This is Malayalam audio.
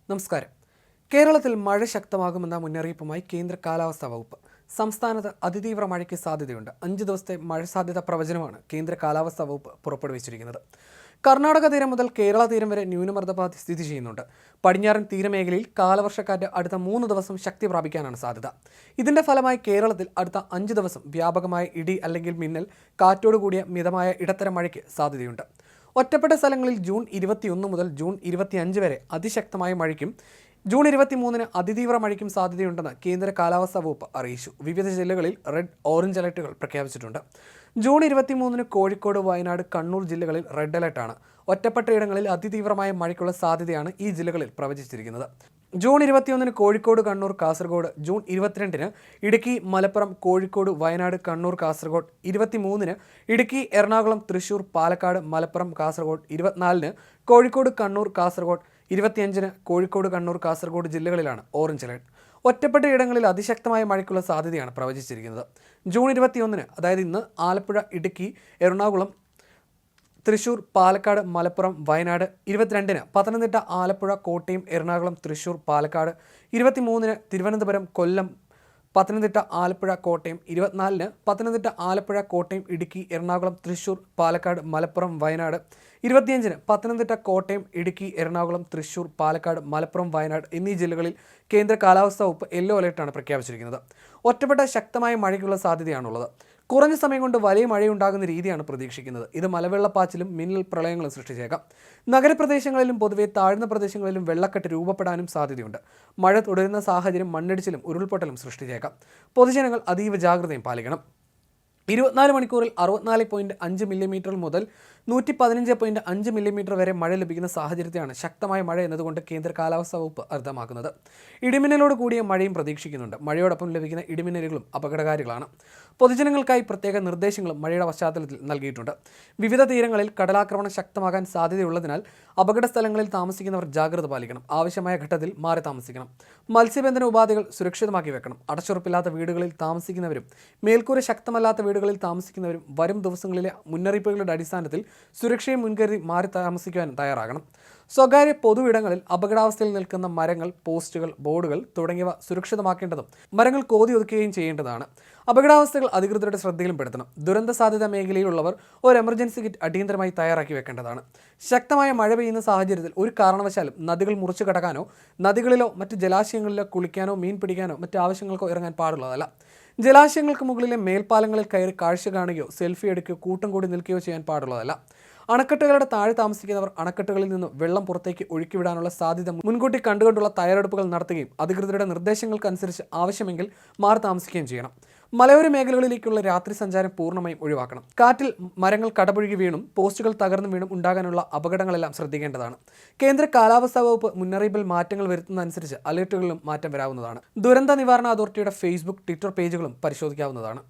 നമസ്കാരം. കേരളത്തിൽ മഴ ശക്തമാകുമെന്ന മുന്നറിയിപ്പുമായി കേന്ദ്ര കാലാവസ്ഥാ വകുപ്പ്. സംസ്ഥാനത്ത് അതിതീവ്ര മഴയ്ക്ക് സാധ്യതയുണ്ട്. 5 ദിവസത്തെ മഴ സാധ്യത പ്രവചനമാണ് കേന്ദ്ര കാലാവസ്ഥാ വകുപ്പ് പുറപ്പെടുവിച്ചിരിക്കുന്നത്. കർണാടക തീരം മുതൽ കേരള തീരം വരെ ന്യൂനമർദ്ദപാത്തി സ്ഥിതി ചെയ്യുന്നുണ്ട്. പടിഞ്ഞാറൻ തീരമേഖലയിൽ കാലവർഷക്കാറ്റ് അടുത്ത 3 ദിവസം ശക്തി പ്രാപിക്കാനാണ് സാധ്യത. ഇതിന്റെ ഫലമായി കേരളത്തിൽ അടുത്ത 5 ദിവസം വ്യാപകമായ ഇടി അല്ലെങ്കിൽ മിന്നൽ, കാറ്റോടുകൂടിയ മിതമായ ഇടത്തരം മഴയ്ക്ക് സാധ്യതയുണ്ട്. ഒറ്റപ്പെട്ട സ്ഥലങ്ങളിൽ ജൂൺ 21 മുതൽ ജൂൺ 25 വരെ അതിശക്തമായ മഴയ്ക്കും ജൂൺ 23-ന് അതിതീവ്ര മഴയ്ക്കും സാധ്യതയുണ്ടെന്ന് കേന്ദ്ര കാലാവസ്ഥാ വകുപ്പ് അറിയിച്ചു. വിവിധ ജില്ലകളിൽ റെഡ്, ഓറഞ്ച് അലർട്ടുകൾ പ്രഖ്യാപിച്ചിട്ടുണ്ട്. ജൂൺ 23-ന് കോഴിക്കോട്, വയനാട്, കണ്ണൂർ ജില്ലകളിൽ റെഡ് അലർട്ടാണ്. ഒറ്റപ്പെട്ട ഇടങ്ങളിൽ അതിതീവ്രമായ മഴയ്ക്കുള്ള സാധ്യതയാണ് ഈ ജില്ലകളിൽ പ്രവചിച്ചിരിക്കുന്നത്. ജൂൺ 21-ന് കോഴിക്കോട്, കണ്ണൂർ, കാസർഗോഡ്. ജൂൺ 22-ന് ഇടുക്കി, മലപ്പുറം, കോഴിക്കോട്, വയനാട്, കണ്ണൂർ, കാസർഗോഡ്. 23-ന് ഇടുക്കി, എറണാകുളം, തൃശൂർ, പാലക്കാട്, മലപ്പുറം, കാസർഗോഡ്. 24-ന് കോഴിക്കോട്, കണ്ണൂർ, കാസർഗോഡ്. 25-ന് കോഴിക്കോട്, കണ്ണൂർ, കാസർഗോഡ് ജില്ലകളിലാണ് ഓറഞ്ച് അലർട്ട്. ഒറ്റപ്പെട്ട ഇടങ്ങളിൽ അതിശക്തമായ മഴയ്ക്കുള്ള സാധ്യതയാണ് പ്രവചിച്ചിരിക്കുന്നത്. ജൂൺ 21-ന്, അതായത് ഇന്ന്, ആലപ്പുഴ, ഇടുക്കി, എറണാകുളം, തൃശൂർ, പാലക്കാട്, മലപ്പുറം, വയനാട്. 22-ന് പത്തനംതിട്ട, ആലപ്പുഴ, കോട്ടയം, എറണാകുളം, തൃശൂർ, പാലക്കാട്. 23-ന് തിരുവനന്തപുരം, കൊല്ലം, പത്തനംതിട്ട, ആലപ്പുഴ, കോട്ടയം. 24-ന് പത്തനംതിട്ട, ആലപ്പുഴ, കോട്ടയം, ഇടുക്കി, എറണാകുളം, തൃശൂർ, പാലക്കാട്, മലപ്പുറം, വയനാട്. 25-ന് പത്തനംതിട്ട, കോട്ടയം, ഇടുക്കി, എറണാകുളം, തൃശൂർ, പാലക്കാട്, മലപ്പുറം, വയനാട് എന്നീ ജില്ലകളിൽ കേന്ദ്ര കാലാവസ്ഥാ വകുപ്പ് യെല്ലോ അലർട്ടാണ് പ്രഖ്യാപിച്ചിരിക്കുന്നത്. ഒറ്റപ്പെട്ട ശക്തമായ മഴയ്ക്കുള്ള സാധ്യതയാണുള്ളത്. കുറഞ്ഞ സമയം കൊണ്ട് വലിയ മഴയുണ്ടാകുന്ന രീതിയാണ് പ്രതീക്ഷിക്കുന്നത്. ഇത് മലവെള്ളപ്പാച്ചിലും മിന്നൽ പ്രളയങ്ങളും സൃഷ്ടിച്ചേക്കാം. നഗരപ്രദേശങ്ങളിലും പൊതുവെ താഴ്ന്ന പ്രദേശങ്ങളിലും വെള്ളക്കെട്ട് രൂപപ്പെടാനും സാധ്യതയുണ്ട്. മഴ തുടരുന്ന സാഹചര്യം മണ്ണിടിച്ചിലും ഉരുൾപൊട്ടലും സൃഷ്ടിച്ചേക്കാം. പൊതുജനങ്ങൾ അതീവ ജാഗ്രതയും പാലിക്കണം. 24 മണിക്കൂറിൽ 64.5 മില്ലിമീറ്റർ മുതൽ 115.5 മില്ലിമീറ്റർ വരെ മഴ ലഭിക്കുന്ന സാഹചര്യത്തെയാണ് ശക്തമായ മഴ എന്നതുകൊണ്ട് കേന്ദ്ര കാലാവസ്ഥാ വകുപ്പ് അർത്ഥമാക്കുന്നത്. ഇടിമിന്നലോട് കൂടിയ മഴയും പ്രതീക്ഷിക്കുന്നുണ്ട്. മഴയോടൊപ്പം ലഭിക്കുന്ന ഇടിമിന്നലുകളും അപകടകാരികളാണ്. പൊതുജനങ്ങൾക്കായി പ്രത്യേക നിർദ്ദേശങ്ങളും മഴയുടെ പശ്ചാത്തലത്തിൽ നൽകിയിട്ടുണ്ട്. വിവിധ തീരങ്ങളിൽ കടലാക്രമണം ശക്തമാകാൻ സാധ്യതയുള്ളതിനാൽ അപകട സ്ഥലങ്ങളിൽ താമസിക്കുന്നവർ ജാഗ്രത പാലിക്കണം. ആവശ്യമായ ഘട്ടത്തിൽ മാറി താമസിക്കണം. മത്സ്യബന്ധന ഉപാധികൾ സുരക്ഷിതമാക്കി വെക്കണം. അടച്ചുറപ്പില്ലാത്ത വീടുകളിൽ താമസിക്കുന്നവരും മേൽക്കൂര ശക്തമല്ലാത്ത വീടുകളിൽ താമസിക്കുന്നവരും വരും ദിവസങ്ങളിലെ മുന്നറിയിപ്പുകളുടെ അടിസ്ഥാനത്തിൽ സുരക്ഷയും മുൻകരുതി മാറി താമസിക്കുവാൻ തയ്യാറാകണം. സ്വകാര്യ പൊതു ഇടങ്ങളിൽ അപകടാവസ്ഥയിൽ നിൽക്കുന്ന മരങ്ങൾ, പോസ്റ്റുകൾ, ബോർഡുകൾ തുടങ്ങിയവ സുരക്ഷിതമാക്കേണ്ടതും മരങ്ങൾ കോതി ഒതുക്കുകയും ചെയ്യേണ്ടതാണ്. അപകടാവസ്ഥകൾ അധികൃതരുടെ ശ്രദ്ധയിലും പെടുത്തണം. ദുരന്ത സാധ്യതാ മേഖലയിലുള്ളവർ ഒരു എമർജൻസി കിറ്റ് അടിയന്തരമായി തയ്യാറാക്കി വെക്കേണ്ടതാണ്. ശക്തമായ മഴ പെയ്യുന്ന സാഹചര്യത്തിൽ ഒരു കാരണവശാലും നദികൾ മുറിച്ചു കടക്കാനോ നദികളിലോ മറ്റ് ജലാശയങ്ങളിലോ കുളിക്കാനോ മീൻ പിടിക്കാനോ മറ്റ് ആവശ്യങ്ങൾക്കോ ഇറങ്ങാൻ പാടുള്ളതല്ല. ജലാശയങ്ങൾക്ക് മുകളിലെ മേൽപ്പാലങ്ങളിൽ കയറി കാഴ്ച കാണുകയോ സെൽഫി എടുക്കുകയോ കൂട്ടം കൂടി നിൽക്കുകയോ ചെയ്യാൻ പാടുള്ളതല്ല. അണക്കെട്ടുകളുടെ താഴെ താമസിക്കുന്നവർ അണക്കെട്ടുകളിൽ നിന്ന് വെള്ളം പുറത്തേക്ക് ഒഴുക്കിവിടാനുള്ള സാധ്യത മുൻകൂട്ടി കണ്ടുകൊണ്ടുള്ള തയ്യാറെടുപ്പുകൾ നടത്തുകയും അധികൃതരുടെ നിർദ്ദേശങ്ങൾക്കനുസരിച്ച് ആവശ്യമെങ്കിൽ മാറി താമസിക്കുകയും ചെയ്യണം. മലയോര മേഖലകളിലേക്കുള്ള രാത്രി സഞ്ചാരം പൂർണ്ണമായും ഒഴിവാക്കണം. കാറ്റിൽ മരങ്ങൾ കടപുഴകി വീണും പോസ്റ്റുകൾ തകർന്നു വീണും ഉണ്ടാകാനുള്ള അപകടങ്ങളെല്ലാം ശ്രദ്ധിക്കേണ്ടതാണ്. കേന്ദ്ര കാലാവസ്ഥാ വകുപ്പ് മുന്നറിയിപ്പിൽ മാറ്റങ്ങൾ വരുത്തുന്നതനുസരിച്ച് അലർട്ടുകളിലും മാറ്റം വരാവുന്നതാണ്. ദുരന്ത നിവാരണ അതോറിറ്റിയുടെ ഫേസ്ബുക്ക്, ട്വിറ്റർ പേജുകളും പരിശോധിക്കാവുന്നതാണ്.